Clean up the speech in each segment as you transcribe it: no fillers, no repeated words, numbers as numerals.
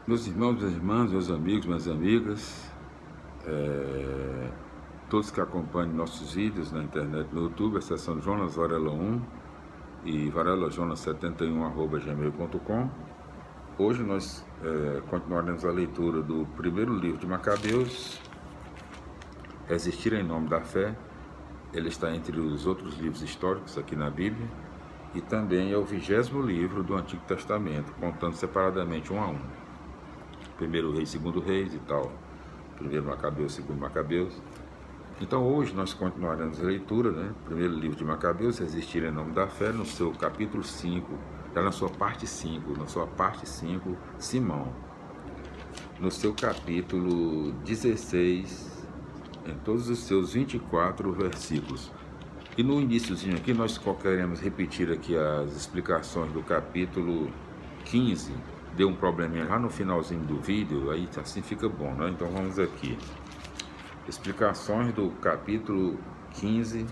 Meus irmãos, minhas irmãs, meus amigos, minhas amigas, todos que acompanham nossos vídeos na internet, no YouTube, a seção Jonas Varela 1 e varelajonas71@gmail.com. Hoje nós continuaremos a leitura do primeiro livro de Macabeus, Resistir em Nome da Fé. Ele está entre os outros livros históricos aqui na Bíblia e também é o 20º livro do Antigo Testamento, contando separadamente um a um. Primeiro Reis, Segundo Reis e tal, primeiro Macabeus, segundo Macabeus. Então hoje nós continuaremos a leitura, primeiro livro de Macabeus, Resistir em Nome da Fé, no seu capítulo 5, já na sua parte 5, Simão, no seu capítulo 16, em todos os seus 24 versículos. E no iniciozinho aqui nós queremos repetir aqui as explicações do capítulo 15, deu um probleminha lá no finalzinho do vídeo, aí assim fica bom, né? Então vamos aqui. Explicações do capítulo 15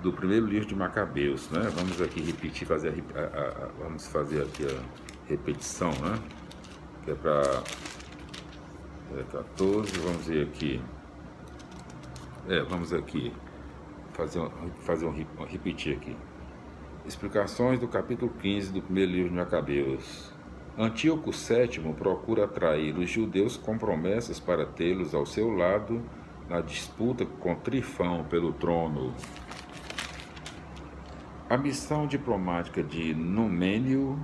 do primeiro livro de Macabeus, né? Vamos aqui repetir, vamos fazer aqui a repetição, né? Que é para 14, vamos ver aqui. Vamos aqui repetir aqui. Explicações do capítulo 15 do primeiro livro de Macabeus. Antíoco VII procura atrair os judeus com promessas para tê-los ao seu lado na disputa com Trifão pelo trono. A missão diplomática de Numênio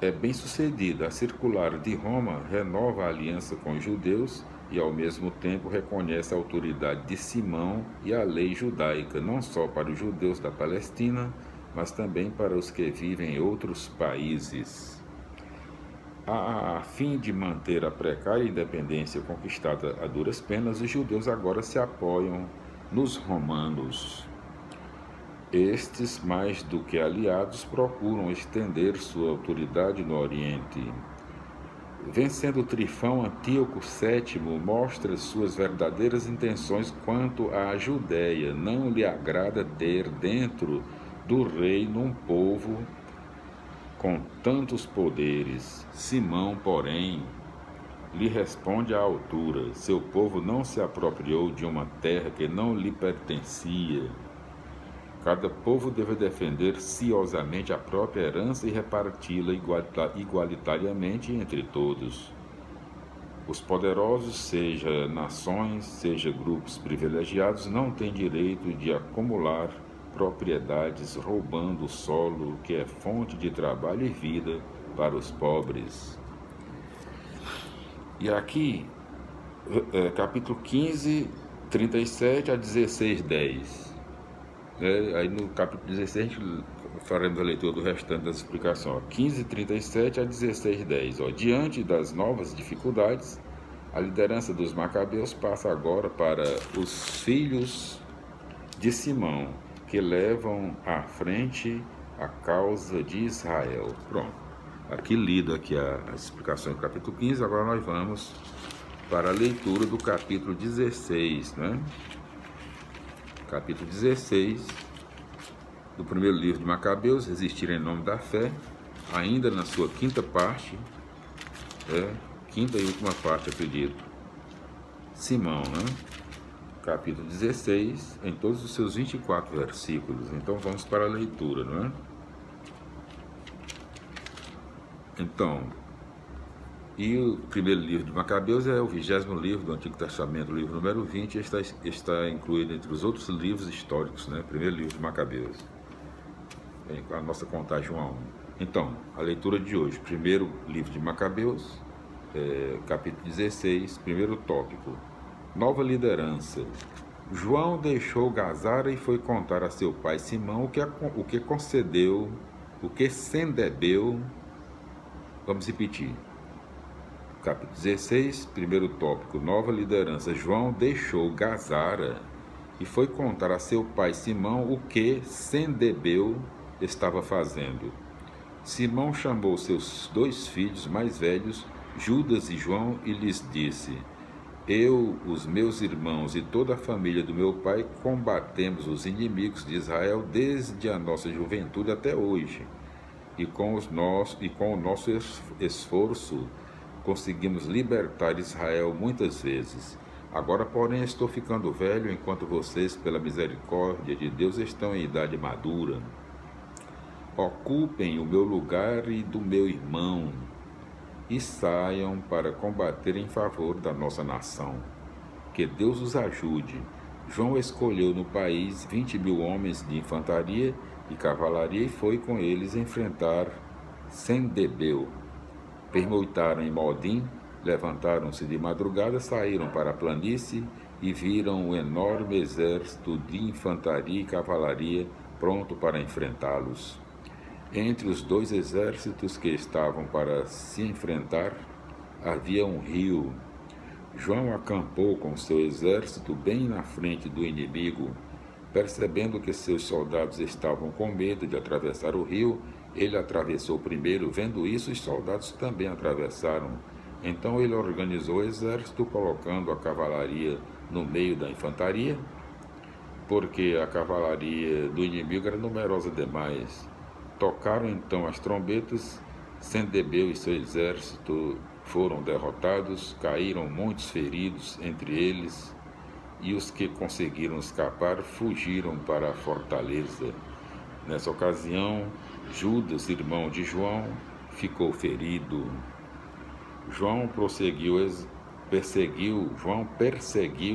é bem sucedida. A circular de Roma renova a aliança com os judeus e ao mesmo tempo reconhece a autoridade de Simão e a lei judaica, não só para os judeus da Palestina, mas também para os que vivem em outros países. A fim de manter a precária independência conquistada a duras penas, os judeus agora se apoiam nos romanos. Estes, mais do que aliados, procuram estender sua autoridade no Oriente. Vencendo Trifão, Antíoco VII mostra suas verdadeiras intenções quanto à Judéia. Não lhe agrada ter dentro do reino um povo com tantos poderes. Simão, porém, lhe responde à altura. Seu povo não se apropriou de uma terra que não lhe pertencia. Cada povo deve defender ciosamente a própria herança e reparti-la igualitariamente entre todos. Os poderosos, seja nações, seja grupos privilegiados, não têm direito de acumular propriedades roubando o solo que é fonte de trabalho e vida para os pobres. E aqui, capítulo 15, 37 a 16, 10. Aí no capítulo 16 a gente faremos a leitura do restante das explicações. 15, 37 a 16, 10. Diante das novas dificuldades, a liderança dos Macabeus passa agora para os filhos de Simão, que levam à frente a causa de Israel. Pronto. Aqui lido aqui as explicações do capítulo 15, agora nós vamos para a leitura do capítulo 16, né? Capítulo 16 do primeiro livro de Macabeus, Resistir em Nome da Fé, ainda na sua quinta parte, quinta e última parte, acredito. Simão, né? Capítulo 16, em todos os seus 24 versículos. Então vamos para a leitura, não é? Então, e o primeiro livro de Macabeus é o 20º livro do Antigo Testamento, o livro número 20, está incluído entre os outros livros históricos, né? Primeiro livro de Macabeus, a nossa contagem 1 a 1. Então, a leitura de hoje, primeiro livro de Macabeus, capítulo 16, primeiro tópico. Nova liderança. João deixou Gazara e foi contar a seu pai Simão o que concedeu, o que Sendebeu. Vamos repetir. Capítulo 16, primeiro tópico. Nova liderança. João deixou Gazara e foi contar a seu pai Simão o que Sendebeu estava fazendo. Simão chamou seus 2 filhos mais velhos, Judas e João, e lhes disse: Eu, os meus irmãos e toda a família do meu pai combatemos os inimigos de Israel desde a nossa juventude até hoje. E com o nosso esforço conseguimos libertar Israel muitas vezes. Agora, porém, estou ficando velho, enquanto vocês, pela misericórdia de Deus, estão em idade madura. Ocupem o meu lugar e do meu irmão, e saiam para combater em favor da nossa nação. Que Deus os ajude. João escolheu no país 20.000 homens de infantaria e cavalaria e foi com eles enfrentar Sendebeu. Pernoitaram em Modim, levantaram-se de madrugada, saíram para a planície e viram um enorme exército de infantaria e cavalaria pronto para enfrentá-los. Entre os dois exércitos que estavam para se enfrentar, havia um rio. João acampou com seu exército bem na frente do inimigo. Percebendo que seus soldados estavam com medo de atravessar o rio, ele atravessou primeiro. Vendo isso, os soldados também atravessaram. Então ele organizou o exército, colocando a cavalaria no meio da infantaria, porque a cavalaria do inimigo era numerosa demais. Tocaram então as trombetas, Sendebeu e seu exército foram derrotados, caíram muitos feridos entre eles, e os que conseguiram escapar fugiram para a fortaleza. Nessa ocasião, Judas, irmão de João, ficou ferido. João perseguiu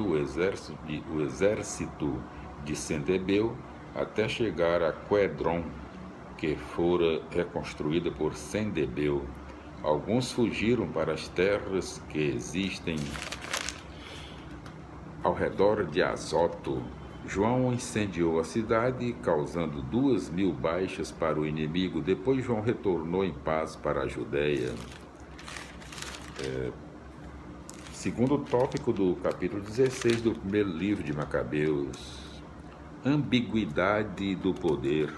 o exército de Sendebeu até chegar a Quedron, que fora reconstruída por Sendebeu. Alguns fugiram para as terras que existem ao redor de Azoto. João incendiou a cidade, causando 2.000 baixas para o inimigo. Depois João retornou em paz para a Judéia. Segundo tópico do capítulo 16 do primeiro livro de Macabeus: ambiguidade do poder.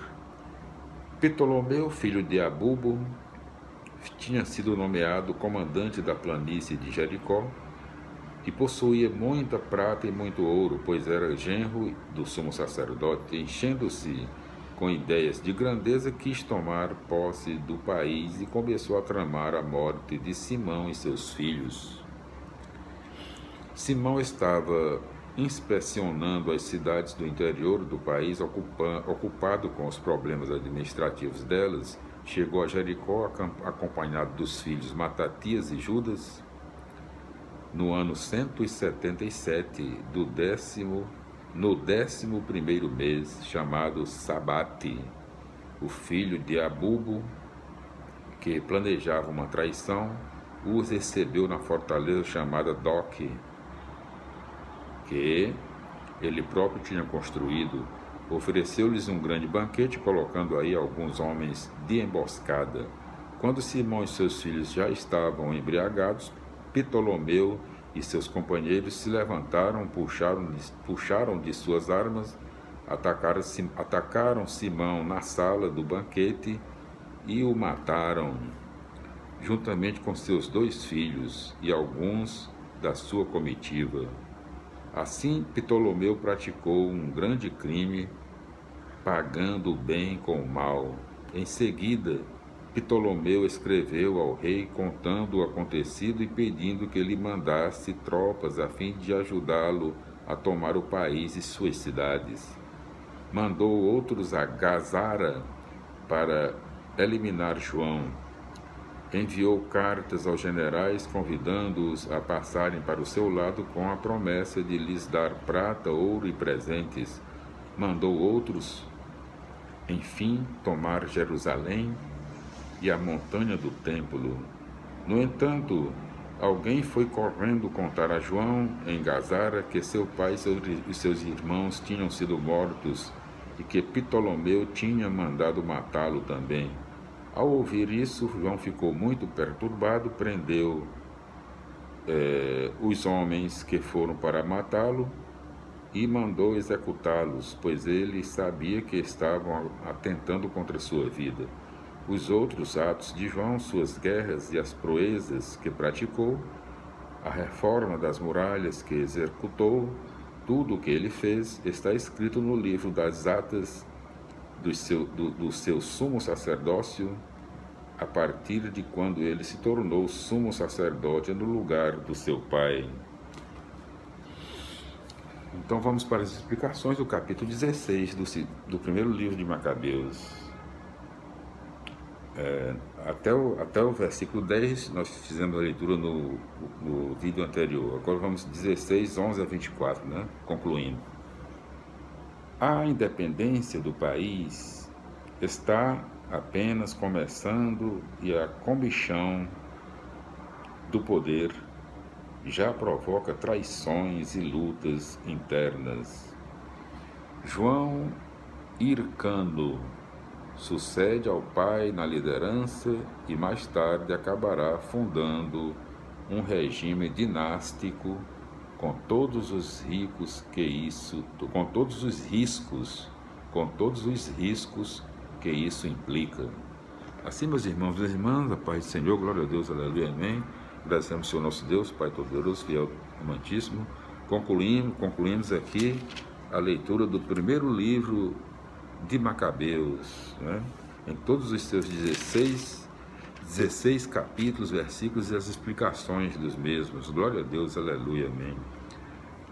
Ptolomeu, filho de Abubo, tinha sido nomeado comandante da planície de Jericó e possuía muita prata e muito ouro, pois era genro do sumo sacerdote. Enchendo-se com ideias de grandeza, quis tomar posse do país e começou a tramar a morte de Simão e seus filhos. Simão estava inspecionando as cidades do interior do país, ocupado com os problemas administrativos delas. Chegou a Jericó acompanhado dos filhos Matatias e Judas, no ano 177 no 11º mês, chamado Sabate. O filho de Abubo, que planejava uma traição, os recebeu na fortaleza chamada Doque, que ele próprio tinha construído. Ofereceu-lhes um grande banquete, colocando aí alguns homens de emboscada. Quando Simão e seus filhos já estavam embriagados, Ptolomeu e seus companheiros se levantaram, puxaram de suas armas, atacaram Simão na sala do banquete e o mataram, juntamente com seus 2 filhos e alguns da sua comitiva. Assim, Ptolomeu praticou um grande crime, pagando o bem com o mal. Em seguida, Ptolomeu escreveu ao rei contando o acontecido e pedindo que ele mandasse tropas a fim de ajudá-lo a tomar o país e suas cidades. Mandou outros a Gazara para eliminar João. Enviou cartas aos generais convidando-os a passarem para o seu lado com a promessa de lhes dar prata, ouro e presentes. Mandou outros, enfim, tomar Jerusalém e a montanha do templo. No entanto, alguém foi correndo contar a João em Gazara que seu pai e seus irmãos tinham sido mortos e que Ptolomeu tinha mandado matá-lo também. Ao ouvir isso, João ficou muito perturbado, prendeu os homens que foram para matá-lo e mandou executá-los, pois ele sabia que estavam atentando contra sua vida. Os outros atos de João, suas guerras e as proezas que praticou, a reforma das muralhas que executou, tudo o que ele fez, está escrito no livro das atas do seu sumo sacerdócio, a partir de quando ele se tornou sumo sacerdote no lugar do seu pai. Então vamos para as explicações do capítulo 16 do primeiro livro de Macabeus. Até o versículo 10 nós fizemos a leitura no vídeo anterior. Agora vamos 16, 11 a 24, né? Concluindo. A independência do país está apenas começando e a comichão do poder já provoca traições e lutas internas. João Hircano sucede ao pai na liderança e mais tarde acabará fundando um regime dinástico com todos os riscos que isso implica. Assim, meus irmãos e irmãs, a paz do Senhor, glória a Deus, aleluia, amém. Agradecemos ao Senhor nosso Deus, Pai Todo-Poderoso, fiel, amantíssimo. Concluímos aqui a leitura do primeiro livro de Macabeus, né? Em todos os seus 16 capítulos, versículos e as explicações dos mesmos. Glória a Deus, aleluia, amém.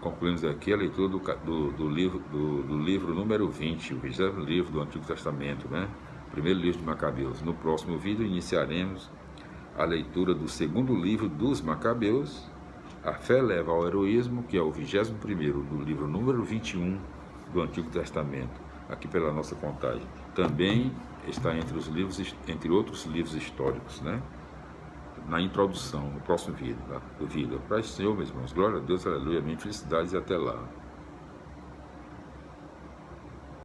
Concluímos aqui a leitura do livro número 20, o 20º livro do Antigo Testamento, né? Primeiro livro de Macabeus. No próximo vídeo iniciaremos a leitura do segundo livro dos Macabeus, A Fé Leva ao Heroísmo, que é o 21º do livro número 21 do Antigo Testamento, aqui pela nossa contagem. Também está entre outros livros históricos, né? Na introdução, no próximo vídeo, tá? Do vídeo. Paz do Senhor, meus irmãos. Glória a Deus, aleluia, amém. Felicidades e até lá.